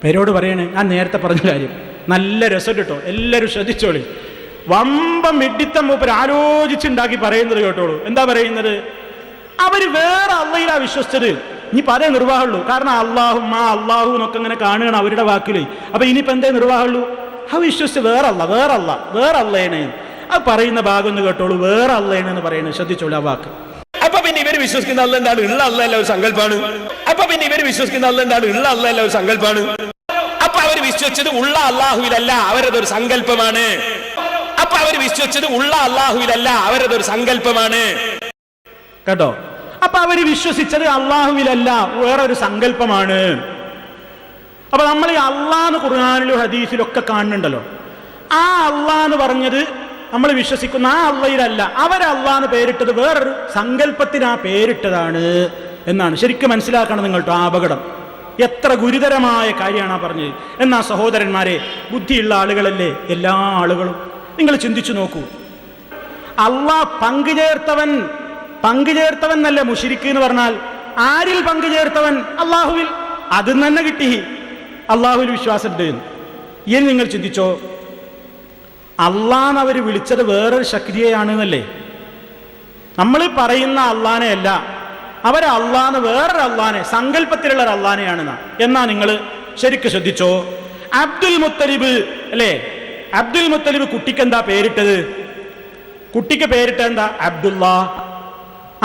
പേരോട് പറയണേ, ഞാൻ നേരത്തെ പറഞ്ഞ കാര്യം നല്ല രസം കേട്ടോ, എല്ലാവരും ശ്രദ്ധിച്ചോളി. വമ്പം വെഡിത്തം മൂപ്പർ ആലോചിച്ചുണ്ടാക്കി പറയുന്നത് കേട്ടോളൂ. എന്താ പറയുന്നത്? അവര് വേറെ അള്ളയിലാ വിശ്വസിച്ചത്. ഇനി പല നിർവാഹമുള്ളൂ. കാരണം അള്ളാഹു എന്നൊക്കെ ഇങ്ങനെ കാണുകയാണ് അവരുടെ വാക്കില്. അപ്പൊ ഇനിയിപ്പോ എന്തേ നിർവാഹമുള്ളൂ? ആ വിശ്വസിച്ച് വേറെ അള്ളയാണ്. അത് പറയുന്ന ഭാഗം ഒന്ന് കേട്ടോളൂ. വേറെ അള്ളയാണ് എന്ന് പറയുന്നത് ശ്രദ്ധിച്ചോളൂ ആ വാക്ക്. അപ്പൊ പിന്നെ ഇവര് വിശ്വസിക്കുന്ന അല്ല എന്താണ്? ഉള്ള അല്ല ഒരു സങ്കല്പാണ്. അപ്പൊ പിന്നെ ഇവര് വിശ്വസിക്കുന്ന അല്ല എന്താണ്? ഉള്ള അല്ല ഒരു സങ്കല്പാണ്. അപ്പൊ അവര് വിശ്വസിച്ചത് ഉള്ള അള്ളാഹുവിലല്ല, അവരതൊരു സങ്കല്പമാണ്. അപ്പൊ അവര് വിശ്വസിച്ചത് ഉള്ള അള്ളാഹുവിലല്ല, അവരതൊരു സങ്കല്പമാണ്. കേട്ടോ? അപ്പൊ അവര് വിശ്വസിച്ചത് അള്ളാഹുവിലല്ല, വേറൊരു സങ്കല്പമാണ്. അപ്പൊ നമ്മൾ ഈ അള്ളാന്ന് ഖുർആനിലും ഹദീസിലും ഒക്കെ കാണുന്നുണ്ടല്ലോ. ആ അള്ളാന്ന് പറഞ്ഞത് നമ്മൾ വിശ്വസിക്കുന്ന ആ അള്ളയിലല്ല, അവരല്ലാന്ന് പേരിട്ടത് വേറൊരു സങ്കല്പത്തിന് ആ പേരിട്ടതാണ് എന്നാണ്. ശരിക്കും മനസ്സിലാക്കണം നിങ്ങൾ ആ അപകടം. എത്ര ഗുരുതരമായ കാര്യമാണ് പറഞ്ഞത്. എന്നാ സഹോദരന്മാരെ, ബുദ്ധിയുള്ള ആളുകളല്ലേ എല്ലാ ആളുകളും? നിങ്ങൾ ചിന്തിച്ചു നോക്കൂ. അള്ളാഹ് പങ്കുചേർത്തവൻ എന്നല്ലേ മുശ്രിക്ക് എന്ന് പറഞ്ഞാൽ? ആരിൽ പങ്കുചേർത്തവൻ? അള്ളാഹുവിൽ. അതും തന്നെ കിട്ടി അള്ളാഹുവിൽ വിശ്വാസമുണ്ട്. ഇനി നിങ്ങൾ ചിന്തിച്ചോ, അള്ളാന്ന് അവർ വിളിച്ചത് വേറൊരു ശക്തിയെയാണെന്നല്ലേ? നമ്മൾ പറയുന്ന അള്ളാനെ അല്ല, അവരെ അള്ളാന്ന് വേറൊരു അള്ളാനെ, സങ്കല്പത്തിലുള്ള ഒരു അള്ളാനെയാണെന്നാ. എന്നാ നിങ്ങൾ ശരിക്കും ശ്രദ്ധിച്ചോ. അബ്ദുൽ മുത്തലിബ് അല്ലേ? അബ്ദുൽ മുത്തലിബ് കുട്ടിക്ക് എന്താ പേരിട്ടത്? കുട്ടിക്ക് പേരിട്ട എന്താ? അബ്ദുല്ലാ.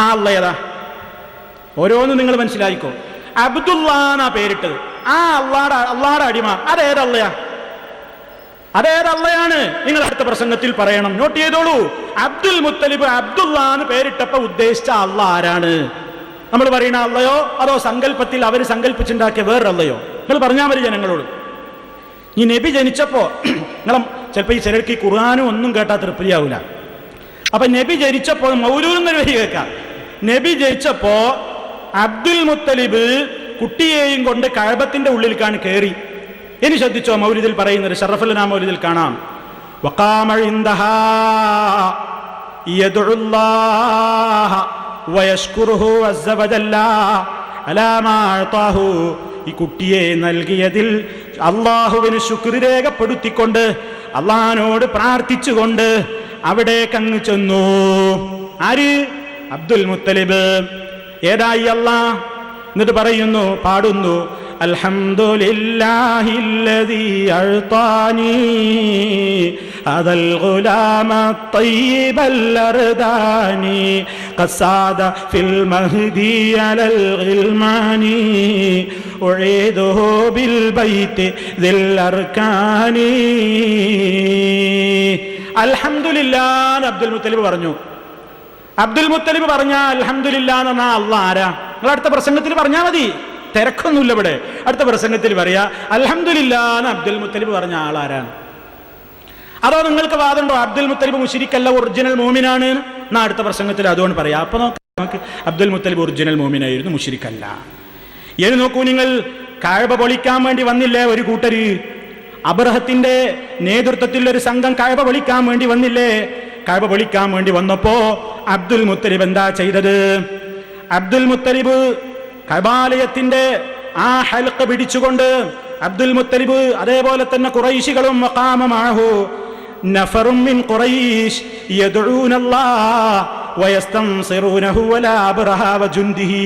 ആ അള്ള ഏതാ? ഓരോന്നും നിങ്ങൾ മനസ്സിലായിക്കോ. അബ്ദുല്ലാന്നാ പേരിട്ടത്. ആ അള്ളാടെ അടിമ അതേതള്ളയാ? അതേതള്ളയാണ്? നിങ്ങൾ അടുത്ത പ്രസംഗത്തിൽ പറയണം. നോട്ട് ചെയ്തോളൂ. അബ്ദുൽ മുത്തലിബ് അബ്ദുല്ലാന്ന് പേരിട്ടപ്പോ ഉദ്ദേശിച്ച അള്ള ആരാണ്? നമ്മൾ പറയുന്ന അള്ളയോ അതോ സങ്കല്പത്തിൽ അവർ സങ്കല്പിച്ചുണ്ടാക്കിയ വേറൊരള്ളയോ? നിങ്ങൾ പറഞ്ഞാൽ മതി ജനങ്ങളോട്. ഈ നബി ജനിച്ചപ്പോ നിങ്ങളും ചിലപ്പോൾ ഈ ചിലർക്ക് ഈ ഖുർആനും ഒന്നും കേട്ടാ തൃപ്തിയാവൂല. അപ്പൊ നബി ജനിച്ചപ്പോ മൗലൂദ് വരി കേൾക്കാം. നബി ജനിച്ചപ്പോ അബ്ദുൽ മുത്തലിബ് കുട്ടിയെയും കൊണ്ട് കഅബത്തിന്റെ ഉള്ളിലേക്കാണ് കയറി. ഇനി ശ്രദ്ധിച്ചോ, മൗലിദിൽ പറയുന്നത് ശറഫുൽ മൗലിദിൽ കാണാം. വഖാമ ഇൻദഹാ യദ്ഉല്ലാഹ വയശ്കുറുഹു അസ്സ വജല്ല അലാ മാ അഅതാഹു. ഈ കുട്ടിയെ നൽകിയതിൽ അള്ളാഹുവിന് ശുക്ർ രേഖപ്പെടുത്തിക്കൊണ്ട് അള്ളാഹിനോട് പ്രാർത്ഥിച്ചുകൊണ്ട് അവിടേക്ക് അങ്ങ് ചെന്നു. ആര്? അബ്ദുൽ മുത്തലിബ്. ഏതായി അല്ലാഹ്? എന്നിട്ട് പറയുന്നു, പാടുന്നു, അൽഹംദുലില്ലാഹില്ലദീ അഅതാനി അദൽ ഗുലാമ തയ്യിബൽ അർദാനി ഖസാദ ഫിൽ മഹ്ദി അലൽ ഗിൽമാനി ഉഈദുഹു ബിൽ ബൈത്തി ദിൽ അർകാനി. അൽഹംദുലില്ലാഹ് അബ്ദുൽ മുത്തലിബ് പറഞ്ഞു. അബ്ദുൽ മുത്തലിബ് പറഞ്ഞ അൽഹംദുലില്ലാഹ് എന്ന് പറഞ്ഞാൽ അള്ളാഹ് ആരാ? നിങ്ങൾ അടുത്ത പ്രസംഗത്തിൽ പറഞ്ഞാൽ മതി, തിരക്കൊന്നുമില്ല ഇവിടെ. അടുത്ത പ്രസംഗത്തിൽ പറയാ അൽഹംദുലില്ലാഹ് എന്ന് അബ്ദുൽ മുത്തലിബ് പറഞ്ഞ ആളാരാണ്? അതോ നിങ്ങൾക്ക് വാദമുണ്ടോ അബ്ദുൽ മുത്തലിബ് മുശ്രിക്കല്ല, ഒറിജിനൽ മോമിനാണ്? എന്നാ അടുത്ത പ്രസംഗത്തിൽ അതുകൊണ്ട് പറയാം. അപ്പൊ നമുക്ക് അബ്ദുൽ മുത്തലിബ് ഒറിജിനൽ മോമിനായിരുന്നു, മുശ്രിക്കല്ല. ഇനി നോക്കൂ, നിങ്ങൾ കഅബ പൊളിക്കാൻ വേണ്ടി വന്നില്ലേ ഒരു കൂട്ടര്? അബ്രഹത്തിന്റെ നേതൃത്വത്തിൽ ഒരു സംഘം കഅബ പൊളിക്കാൻ വേണ്ടി വന്നില്ലേ? കഅബ പൊളിക്കാൻ വേണ്ടി വന്നപ്പോ അബ്ദുൽ മുത്തലിബ് എന്താ ചെയ്തത്? അബ്ദുൽ മുത്തലിബ് കഅബാലയത്തിന്റെ ആ ഹൽഖ പിടിച്ചുകൊണ്ട് അബ്ദുൽ മുത്തലിബ് അതേപോലെ തന്നെ ഖുറൈശികളും വഖാമ മഅഹു നഫറും മിൻ ഖുറൈശ് യദ്ഊനല്ലാഹ് വയസ്തൻസിറൂനഹു വലാ അബ്റഹ വജുൻദിഹി.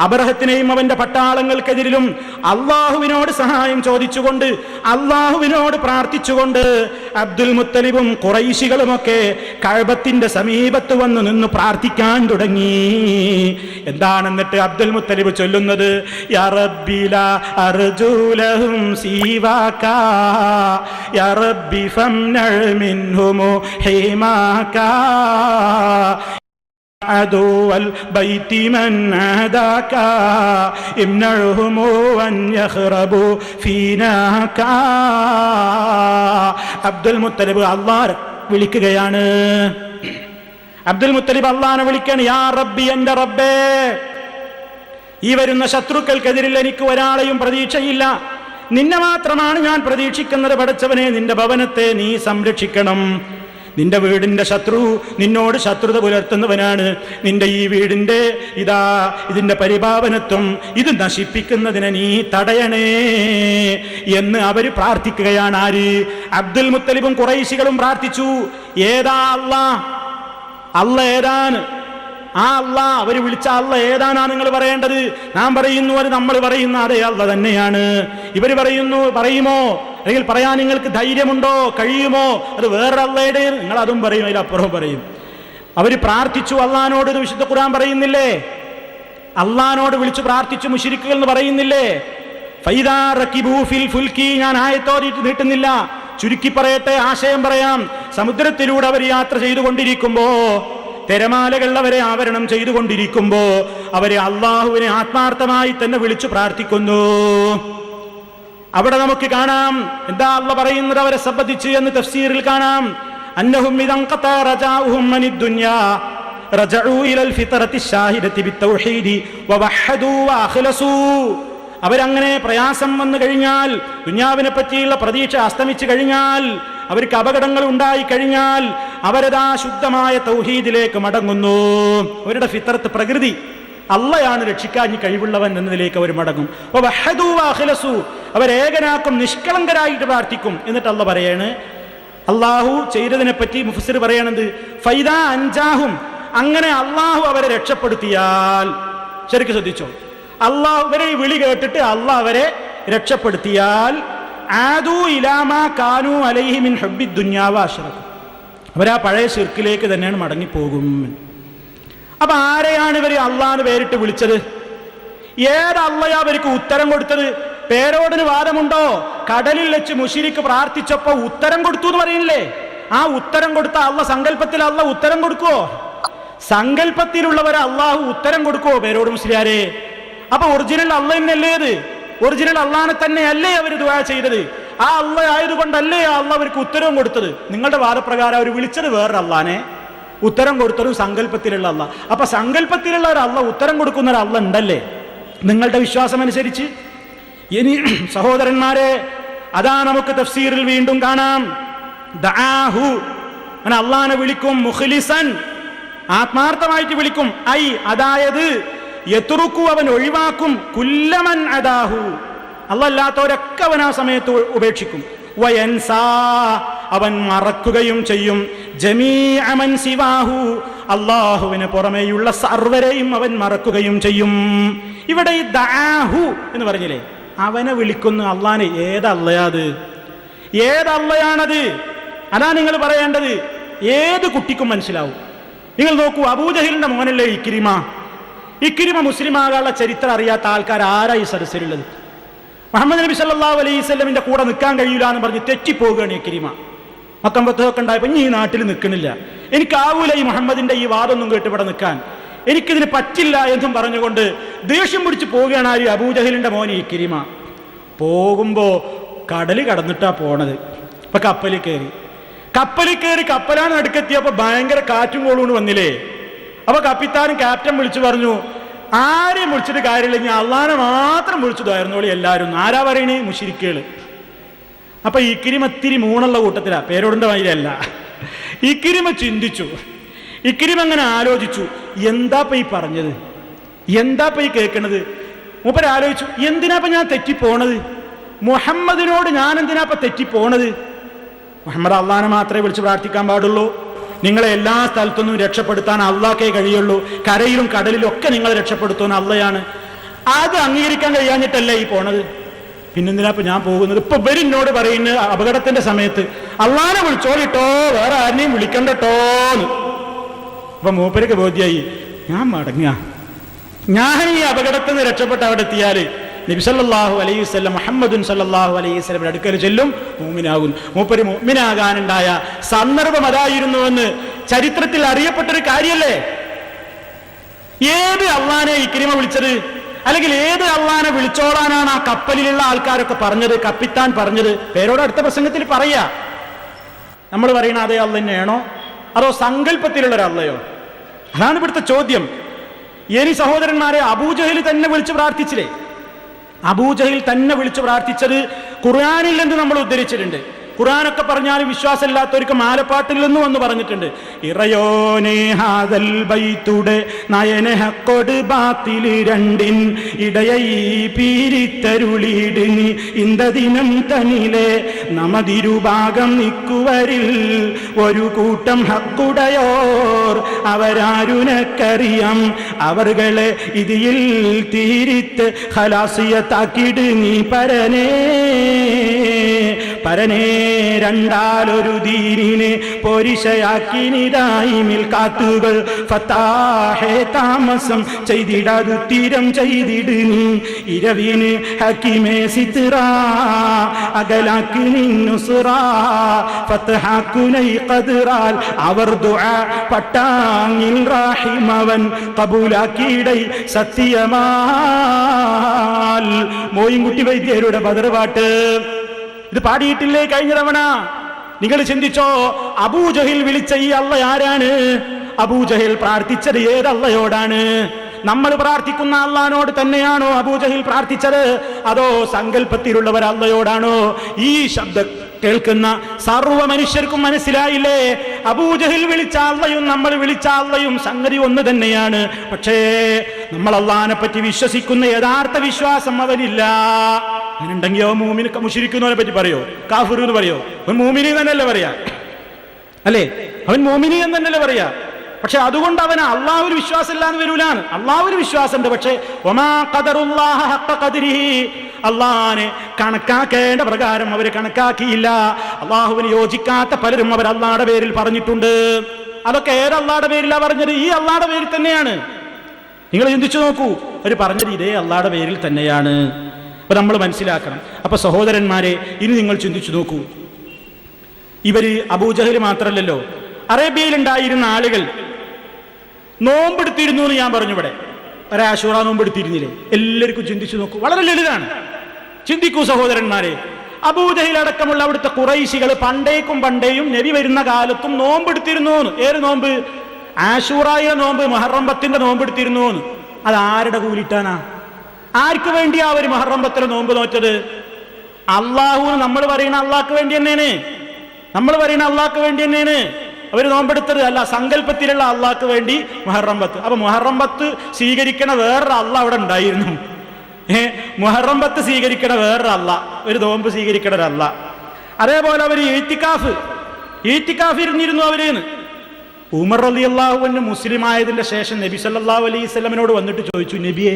അബ്രഹത്തിനെയും അവന്റെ പട്ടാളങ്ങൾക്കെതിരിലും അള്ളാഹുവിനോട് സഹായം ചോദിച്ചുകൊണ്ട് അള്ളാഹുവിനോട് പ്രാർത്ഥിച്ചുകൊണ്ട് അബ്ദുൽ മുത്തലിബും ഖുറൈശികളുമൊക്കെ കഅബത്തിന്റെ സമീപത്ത് വന്ന് നിന്ന് പ്രാർത്ഥിക്കാൻ തുടങ്ങി. എന്താണെന്നിട്ട് അബ്ദുൽ മുത്തലിബ് ചൊല്ലുന്നത്? യാ റബ്ബി ലാ അർജൂ ലഹും സീവാക യാ റബ്ബി ഫംനഉ മിൻഹും ഹിമാക عدو البيت من عاداك امنعهم أن يخربوا فيناك. അബ്ദുൽ മുത്തലിബ് അള്ളാഹ് വിളിക്കുകയാണ്. അബ്ദുൽ മുത്തലിബ് അള്ളാഹിനെ വിളിക്കുകയാണ്. യാ റബ്ബി, എന്റെ റബ്ബേ, ഈ വരുന്ന ശത്രുക്കൾക്കെതിരിൽ എനിക്ക് ഒരാളെയും പ്രതീക്ഷയില്ല, നിന്നെ മാത്രമാണ് ഞാൻ പ്രതീക്ഷിക്കുന്നത്. പടച്ചവനെ, നിന്റെ ഭവനത്തെ നീ സംരക്ഷിക്കണം, നിന്റെ വീടിന്റെ ശത്രു നിന്നോട് ശത്രുത പുലർത്തുന്നവനാണ്. നിന്റെ ഈ വീടിന്റെ ഇതിന്റെ പരിപാവനത്വം ഇത് നശിപ്പിക്കുന്നതിനെ നീ തടയണേ എന്ന് അവര് പ്രാർത്ഥിക്കുകയാണ്. ആര്? അബ്ദുൽ മുത്തലിബും ഖുറൈശികളും പ്രാർത്ഥിച്ചു. ഏതാ അല്ലാഹ്? അല്ലാഹ് ഏതാണ്? ആ അല്ലാഹ്, അവര് വിളിച്ച അല്ലാഹ് ഏതാനാ നിങ്ങൾ പറയേണ്ടത്? നാം പറയുന്നു അത് നമ്മൾ പറയുന്ന അതേ അല്ലാഹ് തന്നെയാണ്. ഇവര് പറയുമോ? അല്ലെങ്കിൽ പറയാൻ നിങ്ങൾക്ക് ധൈര്യമുണ്ടോ, കഴിയുമോ? അത് വേറെ അല്ലാഹയുടെ, നിങ്ങൾ അതും പറയും, അതിലപ്പുറവും പറയും. അവര് പ്രാർത്ഥിച്ചു അല്ലാഹനോട്. വിശുദ്ധ ഖുർആൻ പറയുന്നില്ലേ? അല്ലാഹനോട് വിളിച്ചു പ്രാർത്ഥിച്ചു മുശ്രിക്കുകൾ എന്ന് പറയുന്നില്ലേ? ഫൈദാ റകിബൂ ഫിൽ ഫുൽക്കി, ഞാൻ ആയത്തോതിട്ട് നീട്ടുന്നില്ല, ചുരുക്കി പറയട്ടെ, ആശയം പറയാം. സമുദ്രത്തിലൂടെ അവർ യാത്ര ചെയ്തുകൊണ്ടിരിക്കുമ്പോ, തിരമാലകൾ അവരെ ആവരണം ചെയ്തുകൊണ്ടിരിക്കുമ്പോ അവരെ അള്ളാഹുവിനെ ആത്മാർത്ഥമായി തന്നെ വിളിച്ചു പ്രാർത്ഥിക്കുന്നു. അവിടെ നമുക്ക് കാണാം എന്താ അള്ളാഹ് പറയുന്നത് അവരെ സംബന്ധിച്ച് എന്ന് തഫ്സീറിൽ കാണാം. അന്നഹും ഇദൻഖതാ റജാഉഹും അനിദ് ദുനിയാ റജഉ ഇലൽ ഫിത്രത്തി ശാഹിദത്തി ബിത്തൗഹീദി വവഹദു വഅഖ്ലസൂ. അവരങ്ങനെ പ്രയാസം വന്നു കഴിഞ്ഞാൽ, ദുനിയാവിനെ പറ്റിയുള്ള പ്രതീക്ഷ അസ്തമിച്ചു കഴിഞ്ഞാൽ, അവർക്ക് അപകടങ്ങൾ ഉണ്ടായി കഴിഞ്ഞാൽ അവരതാ ശുദ്ധമായ തൗഹീദിലേക്ക് മടങ്ങുന്നു. അവരുടെ ഫിത്രത്ത്, പ്രകൃതി, അള്ളയാണ് രക്ഷിക്കാൻ കഴിവുള്ളവൻ എന്നതിലേക്ക് അവർ മടങ്ങും. അവരേകനാക്കും, നിഷ്കളങ്കരായിട്ട് പ്രാർത്ഥിക്കും. എന്നിട്ട് അള്ളാഹ് പറയാണ്, അള്ളാഹു ചെയ്തതിനെ പറ്റി മുഫസ്സിർ പറയണത് ഫൈദാ അൻജാഹും, അങ്ങനെ അള്ളാഹു അവരെ രക്ഷപ്പെടുത്തിയാൽ, ശരിക്കും ശ്രദ്ധിച്ചോ, അള്ളാഹു അവരെ വിളി കേട്ടിട്ട് അള്ളാഹ് അവരെ രക്ഷപ്പെടുത്തിയാൽ ആദു ഇലാമാ കാനു അലൈഹി മിൻ ഹുബ്ബി ദുനിയാ വഅശ്റഖു, അവരാ പഴയ ശിർക്കിലേക്ക് തന്നെയാണ് മടങ്ങിപ്പോകും. അപ്പൊ ആരെയാണ് ഇവർ അള്ളാഹ് പേരിട്ട് വിളിച്ചത്? ഏത് അള്ളയാ അവർക്ക് ഉത്തരം കൊടുത്തത്? പേരോടിന് വാദമുണ്ടോ? കടലിൽ വെച്ച് മുശ്രിക്ക് പ്രാർത്ഥിച്ചപ്പോ ഉത്തരം കൊടുത്തു എന്ന് പറയുന്നില്ലേ? ആ ഉത്തരം കൊടുത്ത അള്ളാഹ് സങ്കല്പത്തിൽ അള്ളാഹ് ഉത്തരം കൊടുക്കുവോ? സങ്കല്പത്തിലുള്ളവരെ അള്ളാഹു ഉത്തരം കൊടുക്കുവോ പേരോട് മുസ്ലിയാരെ? അപ്പൊ ഒറിജിനൽ അള്ളാഹ് തന്നെയല്ലേ അത്? ഒറിജിനൽ അള്ളാഹിനെ തന്നെയല്ലേ അവർ ദുആ ചെയ്തത്? ആ അള്ളാഹ് ആയതുകൊണ്ടല്ലേ ആ അള്ളാഹ് അവർക്ക് ഉത്തരവും കൊടുത്തത്? നിങ്ങളുടെ വാദപ്രകാരം അവർ വിളിച്ചത് വേറെ അള്ളാഹിനെ, ഉത്തരം കൊടുത്തതും സങ്കല്പത്തിലുള്ള അള്ളാഹ്. അപ്പൊ സങ്കല്പത്തിലുള്ള ഒരു അള്ളാഹ് ഉത്തരം കൊടുക്കുന്ന ഒരു അള്ളാഹ് ഉണ്ടല്ലേ നിങ്ങളുടെ വിശ്വാസം അനുസരിച്ച്? ഇനി സഹോദരന്മാരെ, അതാ നമുക്ക് തഫ്സീറിൽ വീണ്ടും കാണാം. ദആഹു, അങ്ങനെ അള്ളാഹിനെ വിളിക്കും, മുഖ്ലിസൻ, ആത്മാർത്ഥമായിട്ട് വിളിക്കും. ഐ, അതായത് യത്റുക്കു, അവൻ ഒഴിവാക്കും, കുല്ലമൻ അദാഹു, അല്ലാത്തവരൊക്കെ അവൻ ആ സമയത്ത് ഉപേക്ഷിക്കും. വയൻസാ, അവൻ മറക്കുകയും ചെയ്യും. ജമീഅ മൻ സിവാഹു, അല്ലാഹുവിന് പുറമേയുള്ള സർവരെയും അവൻ മറക്കുകയും ചെയ്യും. ഇവിടെ ഈ ദആഹു എന്ന് പറഞ്ഞില്ലേ, അവനെ വിളിക്കുന്നു അള്ളാനെ. ഏതല്ലയാത്? ഏതല്ലയാണത്? അതാ നിങ്ങൾ പറയേണ്ടത്. ഏത് കുട്ടിക്കും മനസ്സിലാവും. നിങ്ങൾ നോക്കൂ, അബൂജഹലിന്റെ മോനല്ലേ ഇക്രിമ? ഇക്രിമ മുസ്ലിം ആകാനുള്ള ചരിത്രം അറിയാത്ത ആൾക്കാർ ആരാ ഈ സദസ്സിലുള്ളത്? മുഹമ്മദ് നബി സല്ലല്ലാഹു അലൈഹി വസല്ലമിന്റെ കൂടെ നിൽക്കാൻ കഴിയില്ല എന്ന് പറഞ്ഞ് തെറ്റിപ്പോവുകയാണ് ഇക്രിമ. മക്കം ഫത്വൊക്കെ ഉണ്ടായപ്പോൾ ഈ നാട്ടിൽ നിൽക്കണില്ല, എനിക്കാവൂല ഈ മുഹമ്മദിന്റെ ഈ വാദമൊന്നും കേട്ട് ഇവിടെ നിൽക്കാൻ, എനിക്കിതിന് പറ്റില്ല എന്നും പറഞ്ഞുകൊണ്ട് ദേഷ്യം പിടിച്ച് പോവുകയാണ് ആര്? അബൂജഹലിന്റെ മോന് ഇക്രിമ. പോകുമ്പോ കടല് കടന്നിട്ടാ പോണത്. ഇപ്പൊ കപ്പലിൽ കയറി കപ്പലാണ് അടുക്കെത്തിയപ്പോ ഭയങ്കര കാറ്റും കോളൂണ് വന്നില്ലേ? അപ്പൊ കപ്പിത്താനും ക്യാപ്റ്റൻ വിളിച്ചു പറഞ്ഞു, ആരെയും വിളിച്ചിട്ട് കാര്യമില്ല, ഞാൻ അള്ളാനെ മാത്രം വിളിച്ചതായിരുന്നോളി എല്ലാവരും. ആരാ പറയണേ? മുശ്രിക്കുകൾ. അപ്പൊ ഇക്രിമ ഇത്തിരി മൂണുള്ള കൂട്ടത്തിലാ, പേരോടിന്റെ വഴിയല്ല. ഇക്രിമ ചിന്തിച്ചു, ഇക്രിമ അങ്ങനെ ആലോചിച്ചു, എന്താപ്പ ഈ പറഞ്ഞത്, എന്താപ്പ ഈ കേൾക്കണത്? മൂപ്പരാലോചിച്ചു, എന്തിനാപ്പ ഞാൻ തെറ്റിപ്പോണത്? മുഹമ്മദിനോട് ഞാൻ എന്തിനാപ്പ തെറ്റിപ്പോണത്? മുഹമ്മദ് അള്ളാനെ മാത്രമേ വിളിച്ച് പ്രാർത്ഥിക്കാൻ പാടുള്ളൂ. നിങ്ങളെ എല്ലാ സ്ഥലത്തൊന്നും രക്ഷപ്പെടുത്താൻ അള്ളാഹ്ക്കേ കഴിയുള്ളൂ. കരയിലും കടലിലും ഒക്കെ നിങ്ങളെ രക്ഷപ്പെടുത്തുന്ന അള്ളയാണ്. അത് അംഗീകരിക്കാൻ കഴിയാഞ്ഞിട്ടല്ലേ ഈ പോണത്? പിന്നെന്തിനാ ഞാൻ പോകുന്നത്? ഇപ്പൊ ഇവരിന്നോട് പറയുന്ന അപകടത്തിന്റെ സമയത്ത് അള്ളാനെ വിളിച്ചോളിട്ടോ, വേറെ ആരെയും വിളിക്കണ്ടോന്ന്. അപ്പൊ മൂപ്പർക്ക് ബോധ്യായി, ഞാൻ മടങ്ങുക, ഞാൻ ഈ അപകടത്തിൽ നിന്ന് രക്ഷപ്പെട്ട് അവിടെ എത്തിയാൽ നബി സല്ലല്ലാഹു അലൈഹി വസല്ലം മുഹമ്മദുൻ സല്ലല്ലാഹു അലൈഹി വസല്ലം അടുക്കൽ ചെല്ലും, മുഅ്മിനാകും. മൂപ്പര് മുഅ്മിനാകാനുണ്ടായ സന്ദർഭം അതായിരുന്നുവെന്ന് ചരിത്രത്തിൽ അറിയപ്പെട്ടൊരു കാര്യല്ലേ? ഏത് അള്ളാനെ ഇക്രിമ വിളിച്ചത്? അല്ലെങ്കിൽ ഏത് അള്ളാനെ വിളിച്ചോളാനാണ് ആ കപ്പലിലുള്ള ആൾക്കാരൊക്കെ പറഞ്ഞത്, കപ്പിത്താൻ പറഞ്ഞത്? പേരോട് അടുത്ത പ്രസംഗത്തിൽ പറയാ. നമ്മൾ പറയുന്ന അതേ അള്ള തന്നെയാണോ, അതോ സങ്കല്പത്തിലുള്ള ഒരു അള്ളയോ? അതാണ് ഇവിടുത്തെ ചോദ്യം. ഇനി സഹോദരന്മാരെ, അബൂജഹൽ തന്നെ വിളിച്ച് പ്രാർത്ഥിച്ചില്ലേ? അബൂജഹൽ തന്നെ വിളിച്ചു പ്രാർത്ഥിച്ചത് ഖുർആനിൽ നിന്ന് നമ്മൾ ഉദ്ധരിച്ചിട്ടുണ്ട്. ഖുർആനൊക്കെ പറഞ്ഞാലും വിശ്വാസമില്ലാത്തവർക്ക് മാലപ്പാട്ടിൽ നിന്ന് വന്ന് പറഞ്ഞിട്ടുണ്ട്. ഇറയോനെ ഹാദൽ ബൈത്തുടെ നയന ഹക്കൊട് ബാത്തില് രണ്ടിൻ ഇടയൈ പീരിത്തരുളിയിടുങ്ങി ഇന്ദദിനം തനിലെ നമതിരുഭാഗം നിക്കുവരിൽ ഒരു കൂട്ടം ഹക്കുടയോർ അവരാരുനക്കറിയാം അവർകളെ ഇതിൽ തീരിത്ത് ഖലാസിയത്താക്കിടുങ്ങി പരനേ രണ്ടാലൊരു ദീനിനെ പോരിശയാക്കിനിതായിമിൽ കാത്തുകൾ ഫത്താഹേ താമസം ചെയ്തിടാതു തീരം ചെയ്തിടുനി ഇരവിന് ഹക്കിമേ സിത്ര അകലാക്ക് നിന്നുസുറ ഫത്ഹാക്കുനൈ ഖദ്റാൽ അവർ ദുആ പട്ടാങ്ങിൽ റാഹിമവൻ കബൂലാക്കിയിടൈ സത്യമാൽ. മോയിൻകുട്ടി വൈദ്യരുടെ ബദർ പാട്ട് ഇത് പാടിയിട്ടില്ലേ കഴിഞ്ഞ തവണ? നിങ്ങൾ ചിന്തിച്ചോ, അബൂജഹിൽ വിളിച്ച ഈ അള്ള ആരാണ്? അബൂജഹിൽ പ്രാർത്ഥിച്ചത് ഏത് അള്ളയോടാണ്? നമ്മൾ പ്രാർത്ഥിക്കുന്ന അള്ളാനോട് തന്നെയാണോ അബൂജഹിൽ പ്രാർത്ഥിച്ചത്? അതോ സങ്കല്പത്തിലുള്ളവർ അള്ളയോടാണോ? ഈ ശബ്ദം കേൾക്കുന്ന സർവ്വ മനുഷ്യർക്കും മനസ്സിലായില്ലേ? അബൂജഹിൽ വിളിച്ച അള്ളയും നമ്മൾ വിളിച്ച അള്ളയും സംഗതി ഒന്ന് തന്നെയാണ്. പക്ഷേ നമ്മൾ അള്ളാനെ പറ്റി വിശ്വസിക്കുന്ന യഥാർത്ഥ വിശ്വാസം അവനില്ല. അങ്ങനെയുണ്ടെങ്കിയോ മൂമിന് മുശ്രിക്കുന്നവനെ പറ്റി പറയോ? കാഫിർ എന്ന് പറയോ? അവൻ മൂമിനി തന്നെയല്ലേ പറയാ, അല്ലേ? അവൻ മൂമിനി എന്ന് തന്നെയല്ലേ പറയാ. പക്ഷെ അതുകൊണ്ട് അവന് അള്ളാഹുവിൽ വിശ്വാസം ഇല്ലാന്ന് വരൂലാണ്. അള്ളാഹുവിൽ വിശ്വാസമുണ്ട്, പക്ഷേ വമാ ഖദറുല്ലാഹ ഹഖ്ഖ ഖദ്രിഹി, അള്ളാഹിനെ കണക്കാക്കേണ്ട പ്രകാരം അവർ കണക്കാക്കിയില്ല. അള്ളാഹുവിന് യോജിക്കാത്ത പലരും അവർ അള്ളാഹുടെ പേരിൽ പറഞ്ഞിട്ടുണ്ട്. അതൊക്കെ ഏത് അള്ളാഹുടെ പേരിലാണ് പറഞ്ഞത്? ഈ അള്ളാഹുടെ പേരിൽ തന്നെയാണ്. നിങ്ങൾ ചിന്തിച്ചു നോക്കൂ, അവർ പറഞ്ഞത് ഇതേ അള്ളാഹുടെ പേരിൽ തന്നെയാണ്. അപ്പൊ നമ്മൾ മനസ്സിലാക്കണം. അപ്പൊ സഹോദരന്മാരെ, ഇനി നിങ്ങൾ ചിന്തിച്ചു നോക്കൂ, ഇവര് അബൂജഹൽ മാത്രമല്ലല്ലോ, അറേബ്യയിലുണ്ടായിരുന്ന ആളുകൾ നോമ്പെടുത്തിരുന്നു എന്ന് ഞാൻ പറഞ്ഞു. ഇവിടെ ഒരാശൂറ നോമ്പെടുത്തിരുന്നില്ലേ? എല്ലാവർക്കും ചിന്തിച്ചു നോക്കൂ, വളരെ ലളിതാണ്. ചിന്തിക്കൂ സഹോദരന്മാരെ, അബൂജഹൽ അടക്കമുള്ള അവിടുത്തെ ഖുറൈശികൾ പണ്ടേയും നബി വരുന്ന കാലത്തും നോമ്പെടുത്തിരുന്നു. ഏത് നോമ്പ്? ആശൂറായ നോമ്പ്, മുഹറം 10 നോമ്പെടുത്തിരുന്നു. അത് ആരുടെ കൂലിട്ടാനാ? ആർക്ക് വേണ്ടിയാ അവർ മുഹറം 10 നോമ്പ് നോറ്റത്? അള്ളാഹു, നമ്മൾ പറയുന്ന അള്ളാഹ്ക്ക് വേണ്ടി തന്നെയാണ്. നമ്മൾ പറയുന്ന അള്ളാഹ്ക്ക് വേണ്ടി തന്നെയാണ് അവർ നോമ്പെടുത്തത്, അല്ല സങ്കല്പത്തിലുള്ള അള്ളാഹ്ക്ക് വേണ്ടി മുഹറം 10. അപ്പൊ മുഹറം 10 സ്വീകരിക്കണ വേറൊരു അള്ളാഹ് അവിടെ ഉണ്ടായിരുന്നു. മുഹറം 10 സ്വീകരിക്കണ വേറൊരു അള്ളാഹ്, ഒരു നോമ്പ് സ്വീകരിക്കണ ഒരു അള്ളാഹ്. അതേപോലെ അവർ ഈത്തിക്കാഫ് ഇരുന്നിരുന്നു അവരേന്ന്. ഉമർ റളിയല്ലാഹു അൻഹു മുസ്ലിം ആയതിന്റെ ശേഷം നബി സല്ലല്ലാഹു അലൈഹി വസല്ലമയോട് വന്നിട്ട് ചോദിച്ചു, നബിയെ,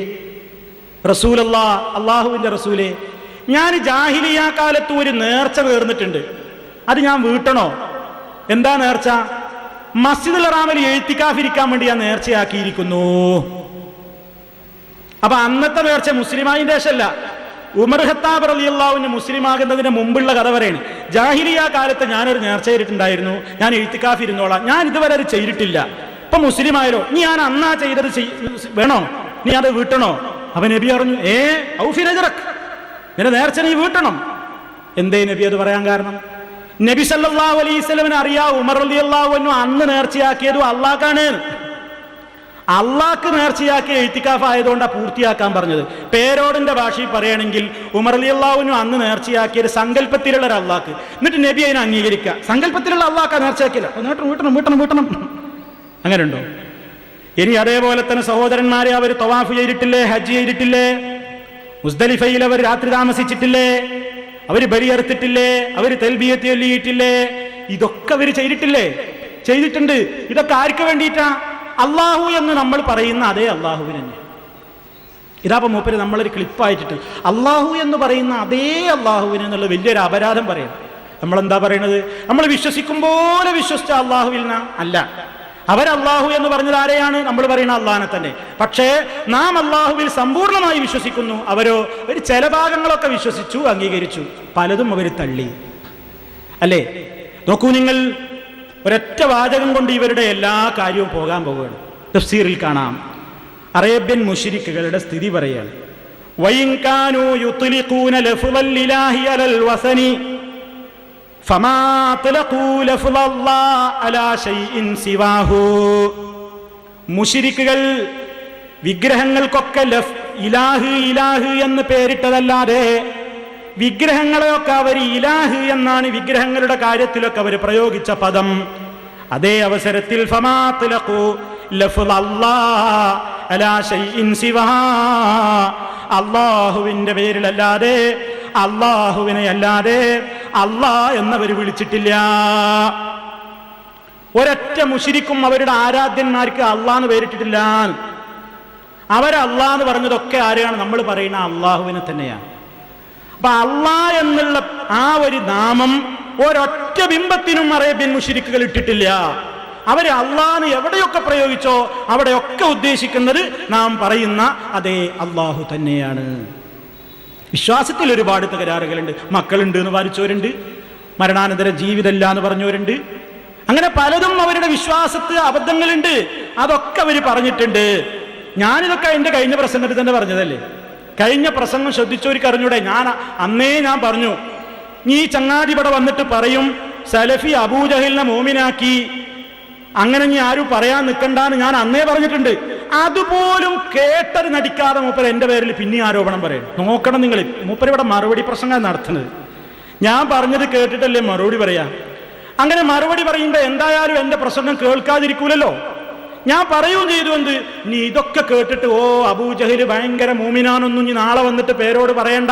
റസൂലല്ലാഹ്, അള്ളാഹുവിന്റെ റസൂലേ, ഞാൻ ജാഹിലിയ കാലത്ത് ഒരു നേർച്ച നേർന്നിട്ടുണ്ട്, അത് ഞാൻ വീട്ടണോ? എന്താ നേർച്ച? മസ്ജിദുൽ ഹറാമിൽ ഇഴ്തികാഫിരിക്കാൻ വേണ്ടി ഞാൻ നേർച്ചയാക്കിയിരിക്കുന്നു. അപ്പൊ അന്നത്തെ നേർച്ച മുസ്ലിമായ ദേശമല്ല, ഉമർ ഖത്താബ് റളിയല്ലാഹു അൻഹു മുസ്ലിം ആകുന്നതിന് മുമ്പുള്ള കഥ പറയാണ്. ജാഹിലിയ കാലത്ത് ഞാനൊരു നേർച്ച ചെയ്തിട്ടുണ്ടായിരുന്നു, ഞാൻ ഇഴ്തികാഫിരുന്നോളാം, ഞാൻ ഇതുവരെ അത് ചെയ്തിട്ടില്ല. ഇപ്പൊ മുസ്ലിം ആയാലോ, നീ ഞാൻ അന്നാ ചെയ്തത് വേണോ? നീ അത് വീട്ടണോ? അവൻ നബി പറഞ്ഞു, ഔഫി നജ്റക്, നിന്റെ നേർച്ച നീ വീട്ടണം. എന്തേ നബി അത് പറയാൻ കാരണം? നബി സല്ലല്ലാഹു അലൈഹി വസല്ലമനെ അറിയാ ഉമർ റളിയല്ലാഹു അൻഹു അന്ന് നേർച്ചയാക്കിയത് അള്ളാഹ്ക്കാണ്. അള്ളാഹ്ക്ക് നേർച്ചയാക്കിയ ഇഴ്തികാഫ് ആയതുകൊണ്ടാണ് പൂർത്തിയാക്കാൻ പറഞ്ഞത്. പേരോടിന്റെ ഭാഷയിൽ പറയുകയാണെങ്കിൽ ഉമർ റളിയല്ലാഹു അൻഹു അന്ന് നേർച്ചയാക്കിയത് സങ്കല്പത്തിലുള്ള ഒരു അള്ളാഹ്ക്ക്. എന്നിട്ട് നബി അതിനെ അംഗീകരിക്കുക, സങ്കല്പത്തിലുള്ള അള്ളാഹ്ക്കാ നേർച്ചയാക്കിയില്ല, വീട്ടണം. അങ്ങനെ ഉണ്ടോ? ഇനി അതേപോലെ തന്നെ സഹോദരന്മാരെ, അവർ തവാഫ് ചെയ്തിട്ടില്ലേ? ഹജ്ജ് ചെയ്തിട്ടില്ലേ? മുസ്ദലിഫയിൽ അവർ രാത്രി താമസിച്ചിട്ടില്ലേ? അവർ ബലിയറുത്തിട്ടില്ലേ? അവർ തൽബിയത്ത് ചൊല്ലിയിട്ടില്ലേ? ഇതൊക്കെ അവർ ചെയ്തിട്ടില്ലേ? ചെയ്തിട്ടുണ്ട്. ഇതൊക്കെ ആർക്ക് വേണ്ടിയിട്ടാ? അള്ളാഹു എന്ന് നമ്മൾ പറയുന്ന അതേ അള്ളാഹുവിന് തന്നെ. ഇതാപ്പോ മൂപ്പര് നമ്മളൊരു ക്ലിപ്പായിട്ടിട്ട് അള്ളാഹു എന്ന് പറയുന്ന അതേ അള്ളാഹുവിന് എന്നുള്ള വലിയൊരു അപരാധം പറയാം. നമ്മളെന്താ പറയണത്? നമ്മൾ വിശ്വസിക്കും പോലെ വിശ്വസിച്ച അള്ളാഹുവിൽ അല്ല. അവരല്ലാഹു എന്ന് പറഞ്ഞത് ആരെയാണ്? നമ്മൾ പറയുന്ന അള്ളാഹിനെ തന്നെ. പക്ഷേ നാം അള്ളാഹുവിൽ സമ്പൂർണ്ണമായി വിശ്വസിക്കുന്നു, അവരോ ഒരു ചില ഭാഗങ്ങളൊക്കെ വിശ്വസിച്ചു, അംഗീകരിച്ചു, പലതും അവർ തള്ളി. അല്ലേ? നോക്കൂ നിങ്ങൾ, ഒരൊറ്റ വാചകം കൊണ്ട് ഇവരുടെ എല്ലാ കാര്യവും പോകാൻ പോവുകയാണ്. തഫ്സീറിൽ കാണാം, അറേബ്യൻ മുശ്രിക്കുകളുടെ സ്ഥിതി പറയാണ്. വൈൻകാനൂ യുത്ലിഖൂന ലഫ്ളൽ ഇലാഹി അലൽ വസനി ഫമാ തലഖൂ ലഫ്ളല്ലാഹി അലാ ശൈഇൻ സിവാഹു. മുശ്രിക്കുകൾ വിഗ്രഹങ്ങൾക്കൊക്കെ ഇലാഹ് ഇലാഹ് എന്ന് പേരിട്ടതല്ലാതെ വിഗ്രഹങ്ങളെയൊക്കെ അവർ ഇലാഹ് എന്നാണ് വിഗ്രഹങ്ങളുടെ കാര്യത്തിലൊക്കെ അവർ പ്രയോഗിച്ച പദം. അതേ അവസരത്തിൽ അള്ളാഹുവിന്റെ പേരിലല്ലാതെ അള്ളാഹുവിനെ അല്ലാതെ അള്ളാഹ് എന്നവർ വിളിച്ചിട്ടില്ല. ഒരൊറ്റ മുശ്രിക്കും അവരുടെ ആരാധ്യന്മാർക്ക് അള്ളാന്ന് പേരിട്ടിട്ടില്ല. അവരല്ലാന്ന് പറഞ്ഞതൊക്കെ ആരെയാണ്? നമ്മൾ പറയുന്ന അള്ളാഹുവിനെ തന്നെയാണ്. അപ്പൊ അള്ളാഹ് എന്നുള്ള ആ ഒരു നാമം ഒരൊറ്റ ബിംബത്തിനും അറേബ്യൻ മുശ്രിക്കുകൾ ഇട്ടിട്ടില്ല. അവര് അള്ളാഹ് എവിടെയൊക്കെ പ്രയോഗിച്ചോ അവിടെയൊക്കെ ഉദ്ദേശിക്കുന്നത് നാം പറയുന്ന അതേ അള്ളാഹു തന്നെയാണ്. വിശ്വാസത്തിൽ ഒരുപാട് തകരാറുകളുണ്ട്. മക്കളുണ്ട് എന്ന് വാദിച്ചവരുണ്ട്, മരണാനന്തര ജീവിതമില്ല എന്ന് പറഞ്ഞവരുണ്ട്. അങ്ങനെ പലതും അവരുടെ വിശ്വാസത്തിൽ അബദ്ധങ്ങളുണ്ട്. അതൊക്കെ അവർ പറഞ്ഞിട്ടുണ്ട്. ഞാനിതൊക്കെ എൻ്റെ കഴിഞ്ഞ പ്രസംഗത്തിൽ തന്നെ പറഞ്ഞതല്ലേ. കഴിഞ്ഞ പ്രസംഗം ശ്രദ്ധിച്ചവർക്ക് അറിഞ്ഞൂടെ? ഞാൻ പറഞ്ഞു, ഈ ചങ്ങാതി ഇവിടെ വന്നിട്ട് പറയും സലഫി അബൂജഹലിനെ മോമിനാക്കി, അങ്ങനെ നീ ആരും പറയാൻ നിൽക്കണ്ടെന്ന് ഞാൻ അന്നേ പറഞ്ഞിട്ടുണ്ട്. അതുപോലും കേട്ടത് നടിക്കാതെ മൂപ്പർ എൻ്റെ പേരിൽ പിന്നെ ആരോപണം പറയും. നോക്കണം നിങ്ങൾ, മൂപ്പർ ഇവിടെ മറുപടി പ്രസംഗം നടത്തുന്നത്. ഞാൻ പറഞ്ഞത് കേട്ടിട്ടല്ലേ മറുപടി പറയാ. അങ്ങനെ മറുപടി പറയുമ്പോൾ എന്തായാലും എൻ്റെ പ്രസംഗം കേൾക്കാതിരിക്കൂലല്ലോ. ഞാൻ പറയുകയും ചെയ്തു എന്ത്, നീ ഇതൊക്കെ കേട്ടിട്ട് അബൂജഹൽ ഭയങ്കര മൂമിനാനൊന്നും നീ നാളെ വന്നിട്ട് പേരോട് പറയണ്ട,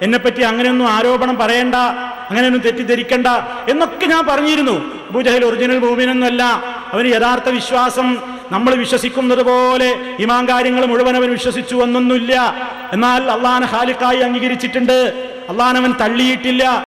എന്നെപ്പറ്റി അങ്ങനെയൊന്നും ആരോപണം പറയണ്ട, അങ്ങനെയൊന്നും തെറ്റിദ്ധരിക്കണ്ട എന്നൊക്കെ ഞാൻ പറഞ്ഞിരുന്നു. അബൂജഹൽ ഒറിജിനൽ മൂമിനൊന്നുമല്ല. അവന് യഥാർത്ഥ വിശ്വാസം നമ്മൾ വിശ്വസിക്കുന്നത് പോലെ ഈമാൻ കാര്യങ്ങൾ മുഴുവൻ അവൻ വിശ്വസിച്ചു എന്നൊന്നുമില്ല. എന്നാൽ അള്ളാഹനെ ഖാലിഖായി അംഗീകരിച്ചിട്ടുണ്ട്. അള്ളാഹനെ അവൻ തള്ളിയിട്ടില്ല.